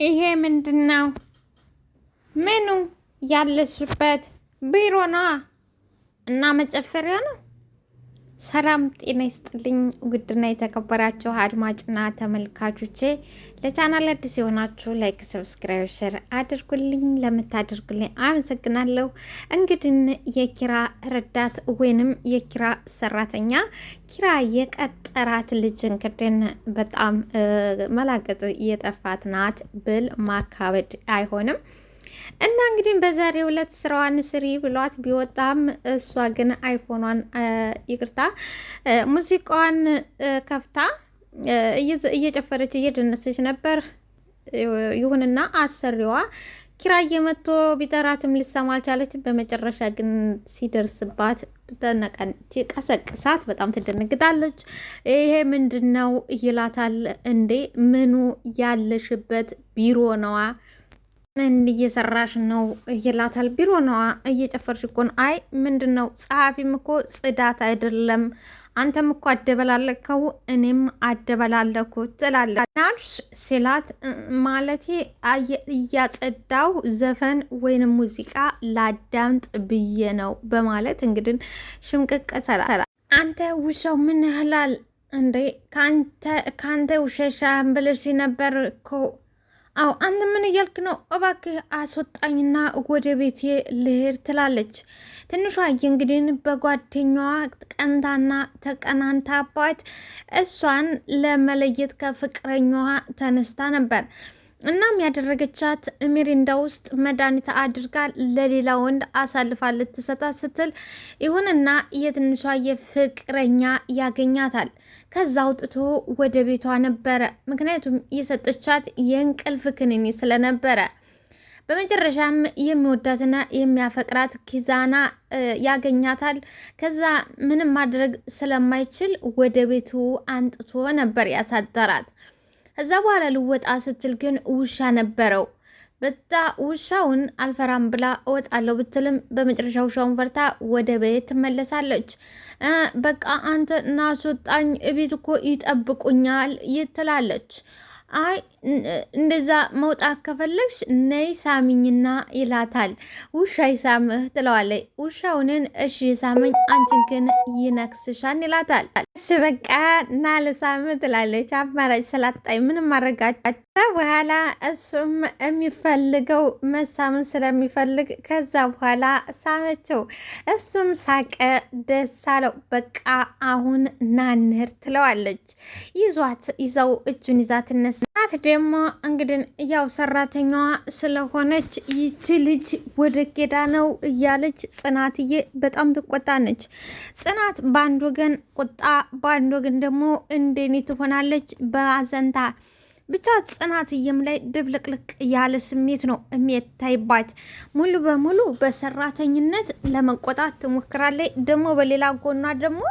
ይሄ ምንድነው? ምኑ ያለሽበት ቢሮ ነዋ እና መጨፈሪያ ነው። ሰላም ጤና ይስጥልኝ። ውድና የተከበራችሁ አድማጭና ተመልካቾቼ ለቻናል አዲስ የሆናችሁ ላይክ፣ ሰብስክራይብ፣ ሼር አድርጉልኝ። ለምታደርጉልኝ አመሰግናለሁ። እንግዲህ የኪራ ረዳት ወይንም የኪራ ሰራተኛ ኪራ የቀጠራት ልጅ እንግዲህ በጣም መላቀጡ እየጠፋት ናት ብል ማካበድ አይሆንም። እና እንግዲህ በዛሬው ዕለት ስራዋን ስሪ ብሏት ቢወጣም እሷ ግን አይፎኗን ይቅርታ ሙዚቃዋን ከፍታ እየጨፈረች እየደነሰች ነበር። ይሁንና አሰሪዋ ኪራዬ መጥቶ ቢጠራትም ልሰማ አልቻለችም። በመጨረሻ ግን ሲደርስባት ቀሰቅሳት በጣም ትደነግጣለች። ይሄ ምንድን ነው ይላታል። እንዴ ምኑ ያለሽበት ቢሮ ነዋ እየሰራሽ ነው ይላታል። ቢሮ ነዋ እየጨፈርሽ እኮ ነው። አይ ምንድን ነው ጸሐፊም እኮ ጽዳት አይደለም አንተም እኮ አደበላለከው እኔም አደበላለኩ ትላለች ሲላት፣ ማለቴ እያጸዳው ዘፈን ወይንም ሙዚቃ ላዳምጥ ብዬ ነው በማለት እንግዲህ ሽምቅቅ ሰላ አንተ ውሻው ምን ያህላል እንዴ ከአንተ ውሸሻ ብለሽ ነበር እኮ። አዎ አንተ ምን እያልክ ነው? እባክህ አስወጣኝና ወደ ቤቴ ልሄድ ትላለች። ትንሿ እንግዲህ በጓደኛዋ ቀንታና ተቀናንታባት እሷን ለመለየት ከፍቅረኛዋ ተነስታ ነበር። እናም ያደረገቻት ሚሪንዳ ውስጥ መድኃኒት አድርጋ ለሌላ ወንድ አሳልፋ ልትሰጣት ስትል ይሁንና የትንሿ የፍቅረኛ ያገኛታል። ከዛ አውጥቶ ወደ ቤቷ ነበረ። ምክንያቱም የሰጠቻት የእንቅልፍ ክኒኒ ስለነበረ። በመጨረሻም የሚወዳትና የሚያፈቅራት ኪዛና ያገኛታል። ከዛ ምንም ማድረግ ስለማይችል ወደ ቤቱ አንጥቶ ነበር ያሳደራት። እዛ በኋላ ልወጣ ስትል ግን ውሻ ነበረው። ውሻውን አልፈራም ብላ እወጣለሁ ብትልም በመጨረሻ ውሻውን ፈርታ ወደ ቤት ትመለሳለች። በቃ አንተ እናስወጣኝ፣ እቤት እኮ ይጠብቁኛል ትላለች። አይ እንደዛ መውጣት ከፈለግሽ ነይ ሳሚኝና ይላታል። ውሻ ይሳምህ ትለዋለች። ውሻውንን እሺ ሳመኝ፣ አንቺን ግን ይነክስሻን ይላታል። እሺ በቃ ናልሳምህ ትላለች። አማራጭ ስላጣኝ ምንም ማረጋቸው በኋላ እሱም የሚፈልገው መሳምን ስለሚፈልግ ከዛ በኋላ ሳመችው። እሱም ሳቀ፣ ደስ አለው። በቃ አሁን ናንህር ትለዋለች። ይዘው እጁን ይዛ ትነሳ። ናት ደግሞ እንግዲህ ያው ሰራተኛዋ ስለሆነች ይቺ ልጅ ወደ ጌዳ ነው እያለች ጽናትዬ በጣም ትቆጣነች። ጽናት በአንድ ወገን ቁጣ፣ በአንድ ወገን ደግሞ እንደኔ ትሆናለች በአዘንታ። ብቻ ጽናትዬም ላይ ድብልቅልቅ ያለ ስሜት ነው የሚታይባት። ሙሉ በሙሉ በሰራተኝነት ለመቆጣት ትሞክራለች። ደግሞ በሌላ ጎኗ ደግሞ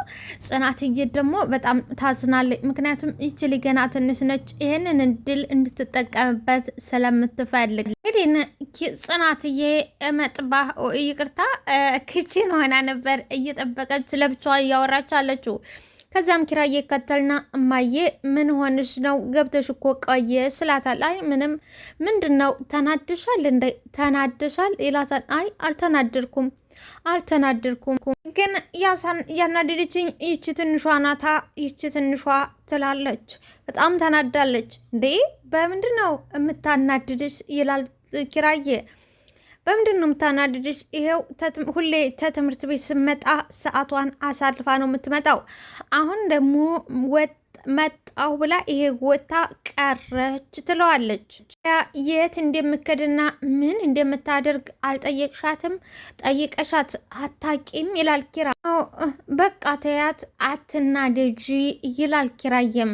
ጽናትዬ ደግሞ በጣም ታዝናለች። ምክንያቱም ይችል ገና ትንሽ ነች። ይህንን እድል እንድትጠቀምበት ስለምትፈልግ እንግዲህ ጽናትዬ ይቅርታ ክችን ሆና ነበር እየጠበቀች ለብቻዋ እያወራች አለችው። ከዚያም ኪራዬ ይከተልና እማዬ ምን ሆንሽ ነው? ገብተሽ እኮ ቆየ ስላታል። አይ ምንም። ምንድን ነው ተናደሻል? ተናደሻል ይላታል። አይ አልተናደድኩም ግን ያናደደችኝ ይቺ ትንሿ ናታ፣ ይቺ ትንሿ ትላለች። በጣም ተናዳለች። እንዴ በምንድን ነው የምታናድድሽ? ይላል ኪራዬ። በምንድን ነው የምታናድድሽ? ይሄው ሁሌ ተትምህርት ቤት ስመጣ ሰዓቷን አሳልፋ ነው የምትመጣው። አሁን ደግሞ መጣሁ ብላ ይሄ ወታ ቀረች ትለዋለች። የት እንደምከድና ምን እንደምታደርግ አልጠየቅሻትም? ጠይቀሻት አታቂም? ይላል ኪራ። በቃ ተያት አትናደጂ ይላል ኪራየም።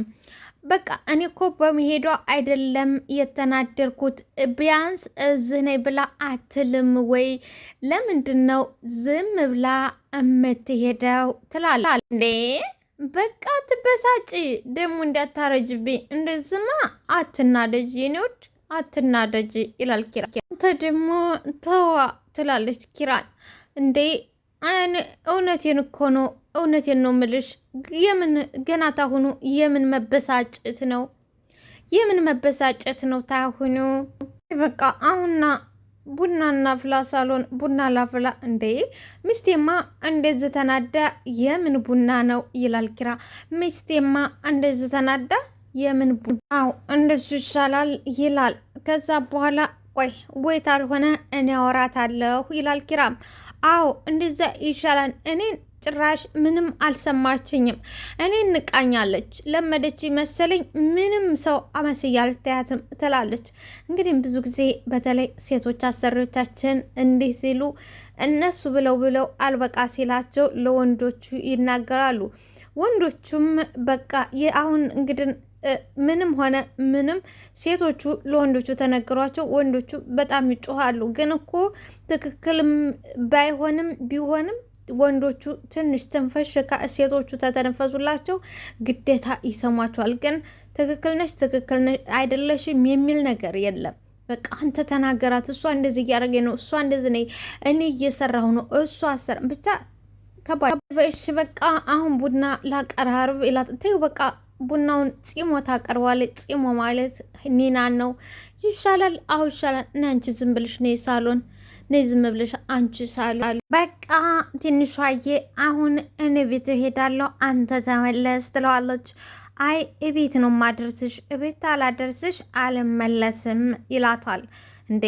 በቃ እኔ እኮ በመሄዷ አይደለም የተናደርኩት። ቢያንስ እዚህ ነይ ብላ አትልም ወይ? ለምንድን ነው ዝም ብላ የምትሄደው? ትላለች። እንዴ በቃ ትበሳጭ ደግሞ እንዳታረጅብኝ። እንደዚህማ አትናደጂ የኔ ውድ አትናደጂ ይላል ኪራ። አንተ ደግሞ ተዋ ትላለች ኪራን። እንዴ እውነቴን እኮ ነው፣ እውነቴን ነው ምልሽ። የምን ገና ታሁኑ የምን መበሳጨት ነው? የምን መበሳጨት ነው ታሁኑ? በቃ አሁንና ቡናና ፍላ ሳሎን ቡና ላፍላ። እንዴ ሚስቴማ እንደዚህ ተናዳ የምን ቡና ነው ይላል ኪራ። ሚስቴማ እንደዚህ ተናዳ የምን ቡና? አዎ እንደሱ ይሻላል ይላል። ከዛ በኋላ ቆይ ወይት አልሆነ እኔ አወራታለሁ ይላል ኪራም። አዎ እንደዛ ይሻላል። እኔን ጭራሽ ምንም አልሰማችኝም። እኔ ንቃኛለች ለመደች መሰለኝ ምንም ሰው አመስያ አልታያትም ትላለች። እንግዲህ ብዙ ጊዜ በተለይ ሴቶች አሰሪዎቻችን እንዲህ ሲሉ እነሱ ብለው አልበቃ ሲላቸው ለወንዶቹ ይናገራሉ። ወንዶቹም በቃ አሁን እንግዲህ ምንም ሆነ ምንም ሴቶቹ ለወንዶቹ ተነግሯቸው ወንዶቹ በጣም ይጮሃሉ። ግን እኮ ትክክልም ባይሆንም ቢሆንም ወንዶቹ ትንሽ ትንፈሽ ሴቶቹ ተተነፈሱላቸው ግዴታ ይሰሟቸዋል። ግን ትክክል ነሽ አይደለሽም የሚል ነገር የለም። በቃ አንተ ተናገራት፣ እሷ እንደዚህ እያደረገ ነው፣ እሷ እንደዚህ ነኝ፣ እኔ እየሰራሁ ነው፣ እሷ አሰራ ብቻ ከባድ። እሺ በቃ አሁን ቡና ላቀራርብ ይላት። ተይው በቃ ቡናውን ፂሞ ታቀርባለች። ፂሞ ማለት ኒናን ነው። ይሻላል፣ አሁ ይሻላል። እና አንቺ ዝም ብልሽ ነይ ሳሎን ነይ፣ ዝም ብልሽ አንቺ ሳሎን። በቃ ትንሿዬ አሁን እኔ ቤት እሄዳለሁ፣ አንተ ተመለስ ትለዋለች። አይ እቤት ነው ማደርስሽ፣ እቤት አላደርስሽ አልመለስም ይላታል። እንዴ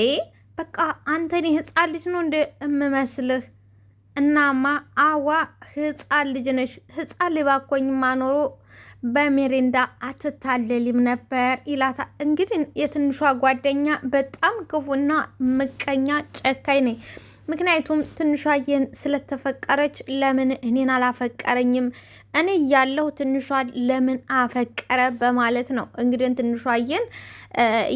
በቃ አንተ እኔ ህፃን ልጅ ነው እንደ እምመስልህ? እናማ አዋ ህፃን ልጅ ነሽ። ህፃን ልባኮኝ ማኖሮ በሜሬንዳ አትታለሊም ነበር ይላታ። እንግዲህ የትንሿ ጓደኛ በጣም ክፉና ምቀኛ ጨካኝ ነኝ። ምክንያቱም ትንሿዬን ስለተፈቀረች ለምን እኔን አላፈቀረኝም፣ እኔ ያለሁ ትንሿን ለምን አፈቀረ በማለት ነው እንግዲህ ትንሿዬን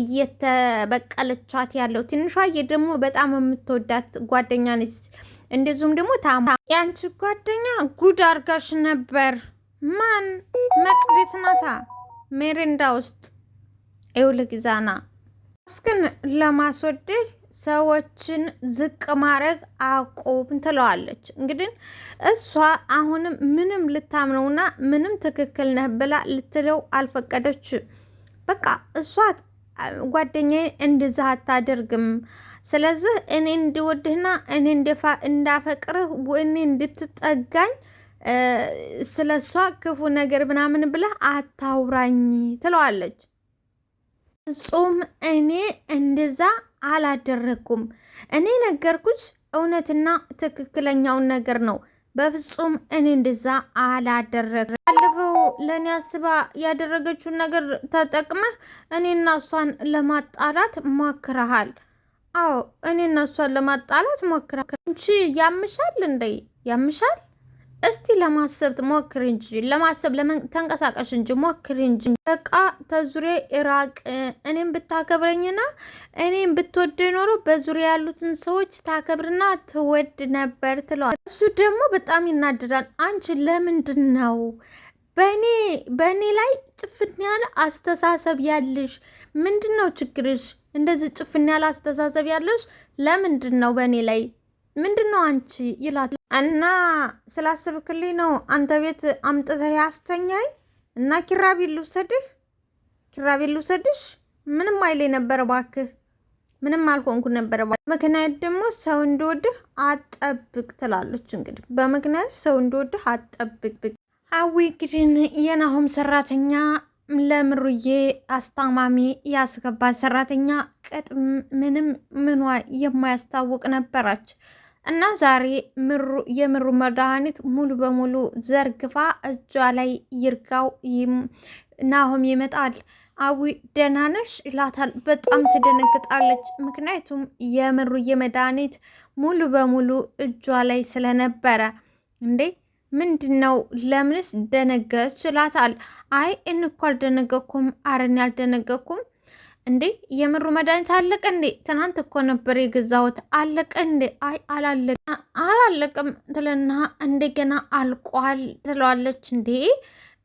እየተበቀለቻት ያለው። ትንሿዬ ደግሞ በጣም የምትወዳት ጓደኛ ነች። እንደዚሁም ደግሞ ያንቺ ጓደኛ ጉድ አርጋሽ ነበር። ማን? መቅደስ ናታ። ሜሬንዳ ውስጥ ኤውልግዛና እስክን ለማስወደድ ሰዎችን ዝቅ ማድረግ አቁም ትለዋለች። እንግዲህ እሷ አሁንም ምንም ልታምነውና ምንም ትክክል ነህ ብላ ልትለው አልፈቀደችም። በቃ እሷ ጓደኛዬ እንደዛ አታደርግም። ስለዚህ እኔ እንድወድህና እኔ እንዳፈቅርህ እኔ እንድትጠጋኝ ስለ እሷ ክፉ ነገር ምናምን ብለህ አታውራኝ ትለዋለች። ፍጹም እኔ እንደዛ አላደረግኩም። እኔ ነገርኩሽ እውነትና ትክክለኛውን ነገር ነው። በፍጹም እኔ እንደዛ አላደረግም። ባለፈው ለእኔ አስባ ያደረገችውን ነገር ተጠቅመህ እኔና እሷን ለማጣላት ሞክረሃል። አዎ እኔና እሷን ለማጣላት ሞክረሃል። እንቺ ያምሻል እንዴ? ያምሻል? እስቲ ለማሰብ ሞክር እንጂ ለማሰብ ተንቀሳቀሽ እንጂ ሞክር እንጂ። በቃ ተዙሪያ ኢራቅ። እኔም ብታከብረኝና እኔም ብትወደ ኖሮ በዙሪያ ያሉትን ሰዎች ታከብርና ትወድ ነበር ትለዋል። እሱ ደግሞ በጣም ይናደዳል። አንቺ ለምንድን ነው በእኔ ላይ ጭፍን ያለ አስተሳሰብ ያለሽ? ምንድን ነው ችግርሽ? እንደዚህ ጭፍን ያለ አስተሳሰብ ያለሽ ለምንድን ነው በእኔ ላይ ምንድን ነው አንቺ ይላል። እና ስላስብክልኝ ነው አንተ ቤት አምጥተህ ያስተኛኝ እና ኪራቤል ልውሰድሽ ምንም አይለኝ ነበር እባክህ፣ ምንም አልሆንኩ ነበር። ምክንያት ደግሞ ሰው እንደወድህ አጠብቅ ትላለች። እንግዲህ በምክንያት ሰው እንደወድህ አጠብቅ። አዊ ግድን የናሆም ሰራተኛ ለምሩዬ አስታማሚ ያስገባት ሰራተኛ ምንም ምኗ የማያስታውቅ ነበራች። እና ዛሬ የምሩ መድኃኒት ሙሉ በሙሉ ዘርግፋ እጇ ላይ ይርጋው ናሆም ይመጣል። አዊ ደህና ነሽ ይላታል። በጣም ትደነግጣለች። ምክንያቱም የምሩ መድኃኒት ሙሉ በሙሉ እጇ ላይ ስለነበረ እንዴ ምንድን ነው ለምንስ ደነገጥሽ ይላታል። አይ እንኳ አልደነገኩም፣ አረን ያልደነገኩም እንዴ የምሩ መድኃኒት አለቀ እንዴ? ትናንት እኮ ነበር የገዛሁት። አለቀ እንዴ? አይ አላለቀም ትልና እንደገና አልቋል ትለዋለች። እንዴ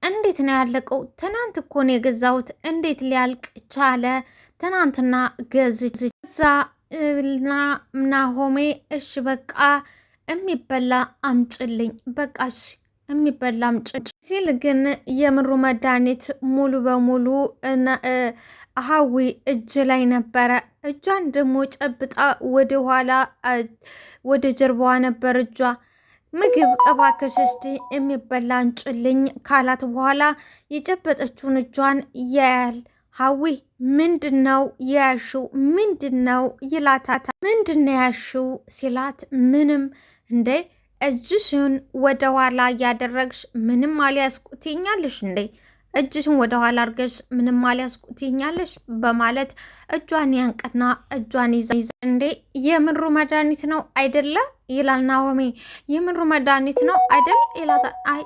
እንዴት ነው ያለቀው? ትናንት እኮ ነው የገዛሁት፣ እንዴት ሊያልቅ ቻለ? ትናንትና ገዛ ናሆሜ እሺ በቃ የሚበላ አምጭልኝ፣ በቃ እሺ የሚበላም ጭጭ ሲል ግን የምሩ መድኃኒት ሙሉ በሙሉ ሀዊ እጅ ላይ ነበረ። እጇን ደግሞ ጨብጣ ወደ ኋላ ወደ ጀርባዋ ነበር እጇ። ምግብ እባክሽ እስቲ የሚበላ አንጭልኝ ካላት በኋላ የጨበጠችውን እጇን ያያል። ሀዊ ምንድነው ያሽው? ምንድነው ይላታታ። ምንድነው ያሽው ሲላት ምንም እንዴ እጅሽን ወደ ኋላ እያደረግሽ ምንም አልያዝኩትኛለሽ እንዴ? እጅሽን ወደ ኋላ አድርገሽ ምንም አልያዝኩትኛለሽ በማለት እጇን ያንቀና እጇን ይዛ እንዴ የምሩ መድኃኒት ነው አይደለ ይላል ናሆሜ። የምሩ መድኃኒት ነው አይደል ይላታል። አይ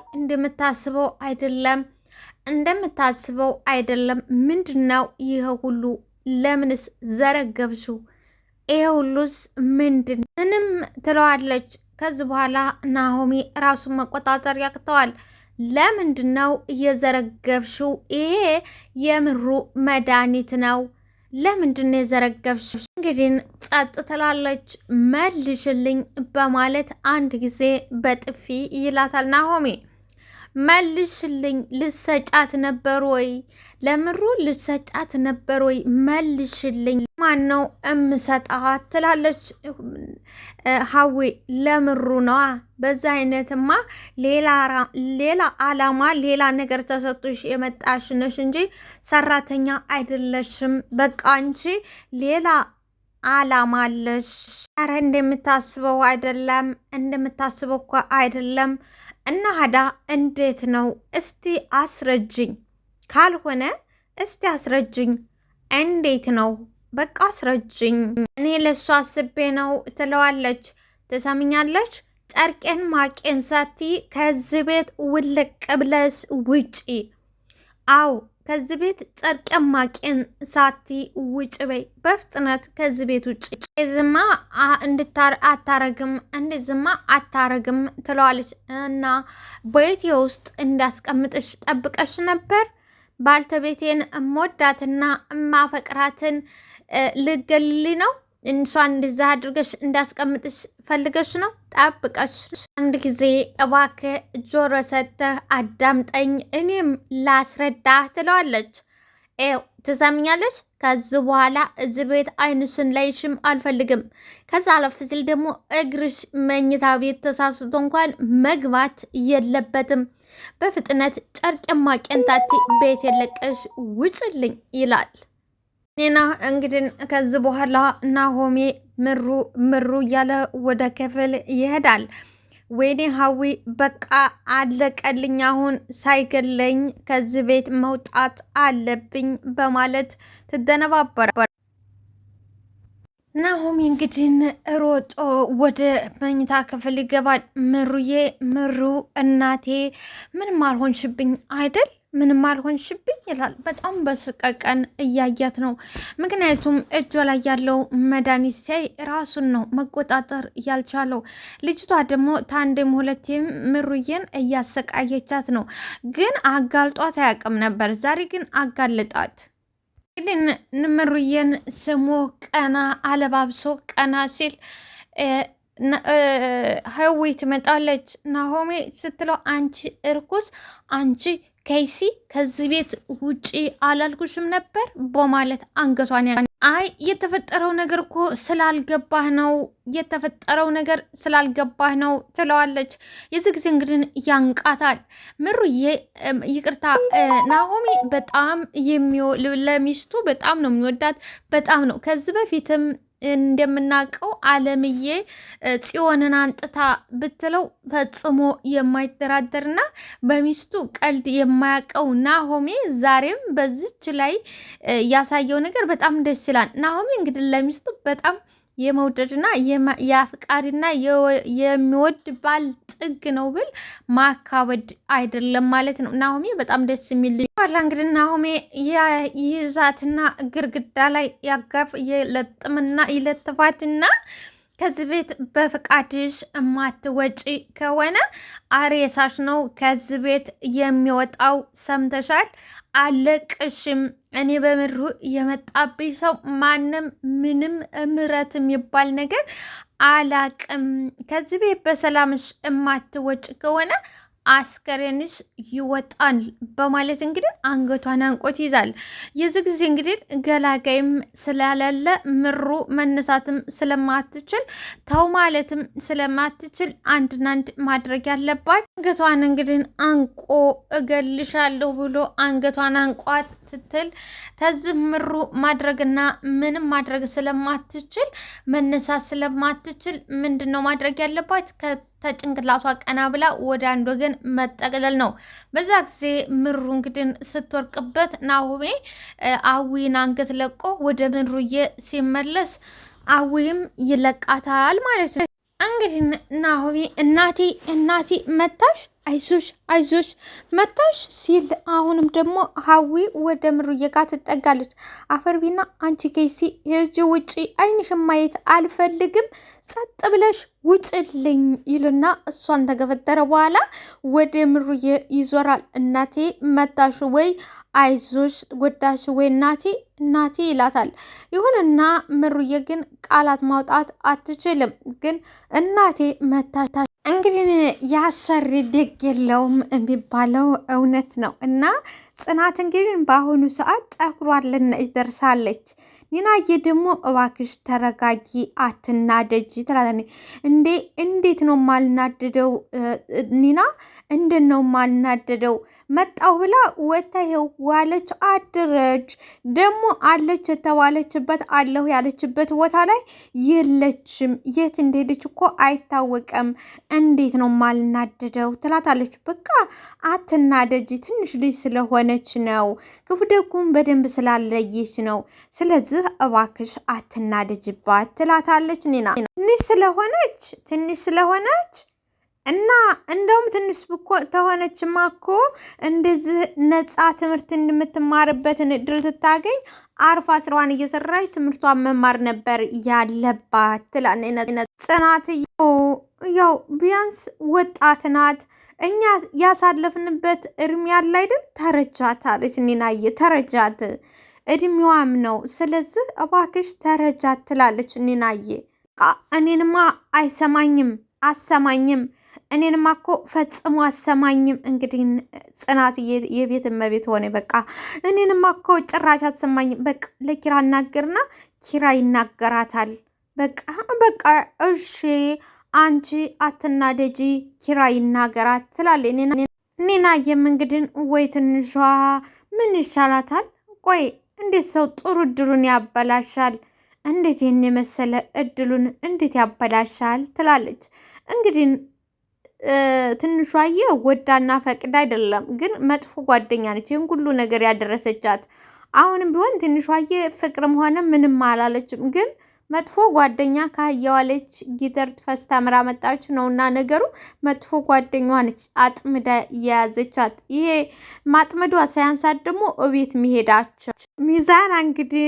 እንደምታስበው አይደለም። ምንድነው ይሄ ሁሉ? ለምንስ ዘረገብሽው? ይሄ ሁሉስ ምንም ትለዋለች። ከዚህ በኋላ ናሆሚ ራሱን መቆጣጠር ያቅተዋል። ለምንድን ነው የዘረገብሽው? ይሄ የምሩ መድኃኒት ነው። ለምንድን ነው የዘረገብሽው? እንግዲህ ጸጥ ትላለች። መልሽልኝ በማለት አንድ ጊዜ በጥፊ ይላታል ናሆሚ። መልሽልኝ። ልሰጫት ነበር ወይ? ለምሩ ልሰጫት ነበር ወይ? መልሽልኝ። ማን ነው እምሰጣት? ትላለች ሀዊ። ለምሩ ነዋ። በዛ አይነትማ ሌላ አላማ ሌላ ነገር ተሰጥቶሽ የመጣሽ ነሽ እንጂ ሰራተኛ አይደለሽም። በቃ አንቺ ሌላ አላማ አለሽ። ኧረ እንደምታስበው እኮ አይደለም። እና ሀዳ እንዴት ነው? እስቲ አስረጅኝ። ካልሆነ እስቲ አስረጅኝ። እንዴት ነው? በቃ አስረጅኝ። እኔ ለሱ አስቤ ነው ትለዋለች። ትሰምኛለች? ጨርቄን ማቄን ሳቲ ከዚህ ቤት ውልቅ ብለሽ ውጪ። አው ከዚህ ቤት ጨርቄን ማቄን ሳቲ ውጭ በይ በፍጥነት ከዚህ ቤት ውጭ። ዝማ አታረግም ትለዋለች። እና ቤቴ ውስጥ እንዳስቀምጥሽ ጠብቀሽ ነበር? ባልተቤቴን እምወዳትና እማፈቅራትን ልገልሊ ነው? እንሷን እንደዛ አድርገሽ እንዳስቀምጥሽ ፈልገሽ ነው? ጠብቀሽ። አንድ ጊዜ እባክህ ጆሮ ሰተህ አዳምጠኝ፣ እኔም ላስረዳ ትለዋለች። ኤው ትሰምኛለች? ከዚህ በኋላ እዚህ ቤት አይንሽን ላይሽም አልፈልግም። ከዛ አለፍ ሲል ደግሞ እግርሽ መኝታ ቤት ተሳስቶ እንኳን መግባት የለበትም። በፍጥነት ጨርቄማ ቄንታቴ ቤት የለቀሽ ውጭልኝ ይላል። ኔና እንግዲህ ከዚህ በኋላ ናሆሜ ምሩ እያለ ወደ ክፍል ይሄዳል። ወይኔ ሀዊ በቃ አለቀልኝ፣ አሁን ሳይገለኝ ከዚህ ቤት መውጣት አለብኝ በማለት ትደነባበረ። ናሆሜ እንግዲህ ሮጦ ወደ መኝታ ክፍል ይገባል። ምሩ እናቴ ምንም አልሆንሽብኝ አይደል? ምንም አልሆንሽብኝ ይላል። በጣም በስቀቀን እያያት ነው። ምክንያቱም እጇ ላይ ያለው መድኃኒት ሲያይ ራሱን ነው መቆጣጠር ያልቻለው። ልጅቷ ደግሞ ታንዴም ሁለቴም ምሩዬን እያሰቃየቻት ነው። ግን አጋልጧት አያውቅም ነበር። ዛሬ ግን አጋልጣት። ግን ምሩዬን ስሞ ቀና አለባብሶ ቀና ሲል ሀዊ ትመጣለች። ናሆሜ ስትለው አንቺ እርኩስ፣ አንቺ ከይሲ ከዚህ ቤት ውጪ አላልኩሽም ነበር በማለት አንገቷን አይ የተፈጠረው ነገር እኮ ስላልገባህ ነው ትለዋለች። የዚህ ጊዜ እንግዲህ ያንቃታል። ምሩዬ ይቅርታ፣ ናሆሚ በጣም ለሚስቱ በጣም ነው የሚወዳት፣ በጣም ነው። ከዚህ በፊትም እንደምናውቀው አለምዬ ጽዮንን አንጥታ ብትለው ፈጽሞ የማይደራደርና በሚስቱ ቀልድ የማያውቀው ናሆሜ ዛሬም በዚች ላይ ያሳየው ነገር በጣም ደስ ይላል። ናሆሜ እንግዲህ ለሚስቱ በጣም የመውደድና የአፍቃሪና የሚወድ ባል ጥግ ነው ብል ማካበድ አይደለም ማለት ነው። ናሆሜ በጣም ደስ የሚል ባላ እንግዲህ ናሆሜ ይዛትና ግርግዳ ላይ ያጋፍ ይለጥፋትና ከዚህ ቤት በፍቃድሽ እማትወጪ ከሆነ አሬሳሽ ነው ከዚህ ቤት የሚወጣው፣ ሰምተሻል? አለቅሽም። እኔ በምድሩ የመጣብኝ ሰው ማንም ምንም ምረት የሚባል ነገር አላቅም። ከዚህ ቤት በሰላምሽ እማትወጪ ከሆነ አስከሬንሽ ይወጣል በማለት እንግዲህ አንገቷን አንቆት ይዛል። የዚህ ጊዜ እንግዲህ ገላጋይም ስላላለ ምሩ መነሳትም ስለማትችል ተው ማለትም ስለማትችል አንድና አንድ ማድረግ ያለባት አንገቷን እንግዲህ አንቆ እገልሻለሁ ብሎ አንገቷን አንቋት ትትል ተዝምሩ ማድረግና ምንም ማድረግ ስለማትችል መነሳት ስለማትችል ምንድነው ማድረግ ያለባት? ተጭንቅላቷ ቀና ብላ ወደ አንድ ወገን መጠቅለል ነው። በዛ ጊዜ ምሩ እንግዲህ ስትወርቅበት ናሁሜ አዊን አንገት ለቆ ወደ ምሩዬ ሲመለስ አዊም ይለቃታል ማለት ነው። እንግዲህ ናሁሜ እናቴ መታሽ፣ አይዞሽ መታሽ ሲል አሁንም ደግሞ ሀዊ ወደ ምሩዬ ጋር ትጠጋለች። አፈርቢና አንቺ ከይሲ ሂጂ ውጪ፣ አይንሽን ማየት አልፈልግም፣ ጸጥ ብለሽ ውጭልኝ ይልና እሷን ተገፈጠረ በኋላ ወደ ምሩዬ ይዞራል። እናቴ መታሽ ወይ አይዞሽ ጎዳሽ ወይ እናቴ ይላታል። ይሁንና ምሩዬ ግን ቃላት ማውጣት አትችልም። ግን እናቴ መታታ እንግዲህ ያሰሪ ደግ የለውም የሚባለው እውነት ነው። እና ጽናት እንግዲህ በአሁኑ ሰዓት ጠጉሯን ልነጭ ደርሳለች። ኒናዬ ደግሞ እባክሽ ተረጋጊ፣ አትናደጂ ትላለች። እንዴት ነው ማልናደደው? ኒና እንዴት ነው ማልናደደው? መጣው ብላ ወታየው ዋለች አድረች። ደግሞ አለች የተባለችበት አለሁ ያለችበት ቦታ ላይ የለችም። የት እንደሄደች እኮ አይታወቅም። እንዴት ነው ማልናደደው ትላታለች። በቃ አትናደጂ፣ ትንሽ ልጅ ስለሆነች ነው፣ ክፉ ደጉም በደንብ ስላለየች ነው። ስለዚህ እባክሽ አትናደጅባት ትላታለች። ኒና ትንሽ ስለሆነች እና እንደውም ትንሽ ብኮ ተሆነችማ እኮ እንደዚህ ነፃ ትምህርት እንደምትማርበትን እድል ትታገኝ አርፋ ስራዋን እየሰራች ትምህርቷን መማር ነበር ያለባት ትላለች ጽናት። ያው ቢያንስ ወጣት ናት፣ እኛ ያሳለፍንበት እድሜ ያለ አይደል? ተረጃት አለች ኒናዬ። ተረጃት፣ እድሜዋም ነው። ስለዚህ እባክሽ ተረጃት ትላለች ኒናዬ። እኔንማ አሰማኝም እኔንማ እኮ ፈጽሞ አሰማኝም። እንግዲህ ጽናት የቤት እመቤት ሆነ። በቃ እኔንማ እኮ ጭራሽ አትሰማኝም። በቃ ለኪራ እናገርና ኪራ ይናገራታል። በቃ እሺ አንቺ አትናደጂ፣ ኪራ ይናገራት ትላለች ኒናዬም። እንግዲህ ወይ ትንሿ ምን ይሻላታል? ቆይ እንዴት ሰው ጥሩ እድሉን ያበላሻል? እንዴት ይህን የመሰለ እድሉን እንዴት ያበላሻል? ትላለች እንግዲህ ትንሿዬ ወዳና ፈቅዳ አይደለም፣ ግን መጥፎ ጓደኛ ነች ይህን ሁሉ ነገር ያደረሰቻት። አሁንም ቢሆን ትንሿዬ ፍቅርም ሆነ ምንም አላለችም፣ ግን መጥፎ ጓደኛ ካየዋለች ጊተር ፈስታ ምራ መጣች ነውና ነገሩ። መጥፎ ጓደኛዋ ነች አጥምዳ የያዘቻት። ይሄ ማጥመዷ ሳያንሳት ደግሞ እቤት መሄዳቸው ሚዛን እንግዲህ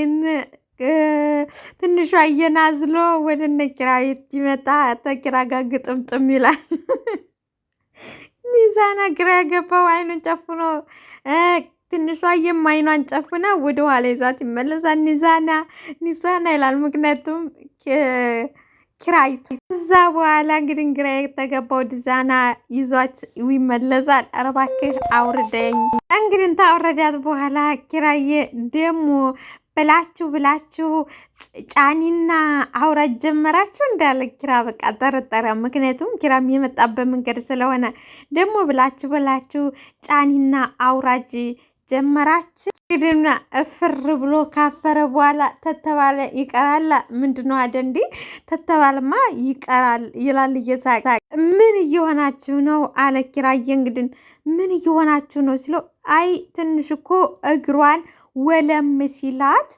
ትንሿ እየናዝሎ ወደ ነኪራ ቤት ይመጣ። ተኪራ ጋር ግጥምጥም ይላል። ሚዛና ግራ ያገባው አይኑን ጨፍኖ ትንሿ አይኗን ጨፍና ወደ ኋላ ይዟት ይመለሳል። ኒዛና ይላል። ምክንያቱም ኪራይቱ እዛ በኋላ እንግዲህ ግራ የተገባው ዲዛና ይዟት ይመለሳል። ኧረ እባክህ አውርደኝ። እንግዲህ ታወረዳት በኋላ ኪራዬ ደግሞ ብላችሁ ጫኒና አውራጅ ጀመራችሁ እንዳለ ኪራ በቃ ጠረጠረ። ምክንያቱም ኪራም የመጣበት መንገድ ስለሆነ ደግሞ ብላችሁ ጫኒና አውራጅ ጀመራችሁ። ግድና እፍር ብሎ ካፈረ በኋላ ተተባለ ይቀራል። ምንድነው አደንዴ ተተባለማ ይቀራል ይላል እየሳቀ። ምን እየሆናችሁ ነው አለ ኪራዬ። እንግዲህ ምን እየሆናችሁ ነው ሲለው አይ ትንሽ እኮ እግሯን ወለም ሲላት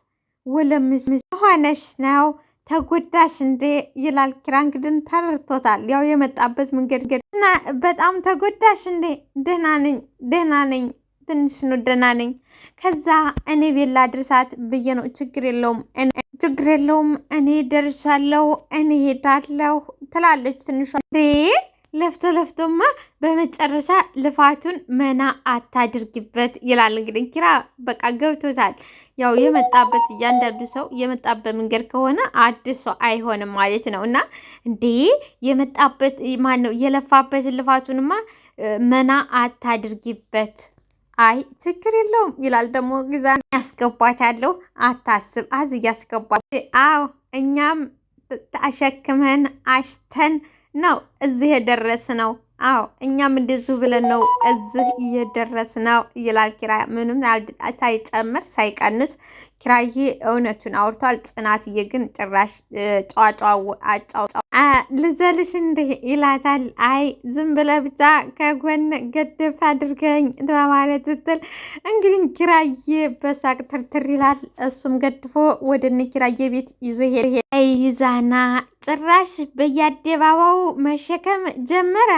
ሆነሽ ነው ተጎዳሽ እንዴ ይላል ኪራ። እንግዲህ ተረድቶታል። ያው የመጣበት መንገድ እና በጣም ተጎዳሽ እንዴ? ደህና ነኝ ትንሽ ነው ደህና ነኝ። ከዛ እኔ ቤላ ድርሳት ብዬ ነው። ችግር የለውም እኔ ደርሻለሁ፣ እኔ ሄዳለሁ ትላለች ትንሿ። ለፍቶማ በመጨረሻ ልፋቱን መና አታድርጊበት ይላል። እንግዲህ ኪራ በቃ ገብቶታል። ያው የመጣበት እያንዳንዱ ሰው የመጣበት መንገድ ከሆነ አዲስ አይሆንም ማለት ነው። እና እንዴ የመጣበት ማን ነው የለፋበት ልፋቱንማ መና አታድርጊበት። አይ ችግር የለውም ይላል ደግሞ ግዛ ያስገባታለሁ አታስብ አዝ ያስገባት። አዎ እኛም አሸክመን አሽተን ነው እዚህ የደረስነው። አዎ እኛም እንደዚሁ ብለን ነው እዚህ እየደረስነው ይላል ኪራይ ምንም ሳይጨምር ሳይቀንስ። ኪራዬ እውነቱን አውርቷል። ጽናትዬ ግን ጭራሽ ጨዋጫው ልዘልሽ እንዴ ይላታል። አይ ዝም ብለህ ብቻ ከጎን ገደፍ አድርገኝ በማለት ስትል እንግዲህ ኪራዬ በሳቅ ትርትር ይላል። እሱም ገድፎ ወደ እነ ኪራዬ ቤት ይዞ ሄደ። ይዛና ጭራሽ በየአደባባዩ መሸከም ጀመረ።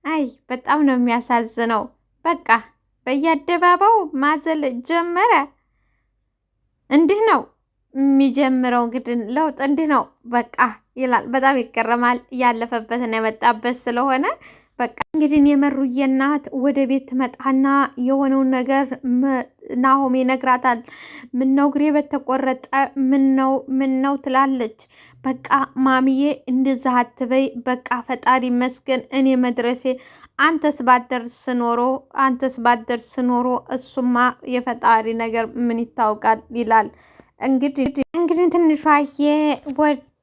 አይ በጣም ነው የሚያሳዝነው። በቃ በየአደባባዩ ማዘል ጀመረ። እንዲህ ነው የሚጀምረው እንግዲህ ለውጥ እንዲህ ነው በቃ ይላል። በጣም ይገረማል። ያለፈበትና የመጣበት ስለሆነ በቃ እንግዲህ የመሩዬ እናት ወደ ቤት ትመጣና የሆነውን ነገር ናሆሜ ነግራታል። ምነው እግሬ በተቆረጠ ምነው ትላለች። በቃ ማሚዬ እንደዛ አትበይ፣ በቃ ፈጣሪ መስገን እኔ መድረሴ፣ አንተስ ባደርስ ኖሮ እሱማ የፈጣሪ ነገር ምን ይታወቃል ይላል። እንግዲህ ትንሿዬ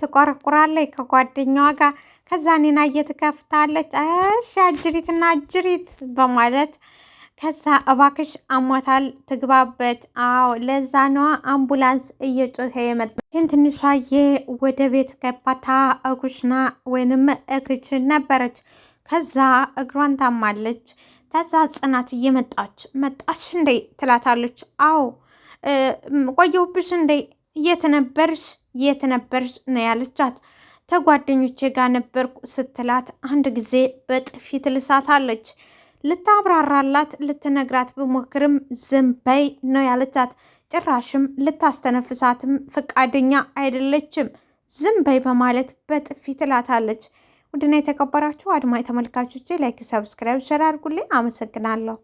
ትቆረቁራለች ከጓደኛዋ ጋር። ከዛ እኔና እየትከፍታለች እሺ አጅሪትና አጅሪት በማለት ከዛ እባክሽ አሟታል ትግባበት። አዎ ለዛ ነዋ አምቡላንስ እየጮኸ የመጣ። ግን ትንሿዬ ወደ ቤት ገባታ እኩሽና ወይንም እክችን ነበረች። ከዛ እግሯን ታማለች። ከዛ ጽናት መጣች እንዴ ትላታለች። አዎ ቆየሁብሽ እንዴ የት ነበርሽ ነው ያለቻት። ተጓደኞቼ ጋር ነበርኩ ስትላት አንድ ጊዜ በጥፊ ትልሳታለች። ልታብራራላት ልትነግራት ብሞክርም ዝም በይ ነው ያለቻት። ጭራሽም ልታስተነፍሳትም ፈቃደኛ አይደለችም። ዝም በይ በማለት በጥፊ ትላታለች። ውድና የተከበራችሁ አድማጭ ተመልካቾቼ ላይክ፣ ሰብስክራይብ፣ ሸር አድርጉልኝ። አመሰግናለሁ።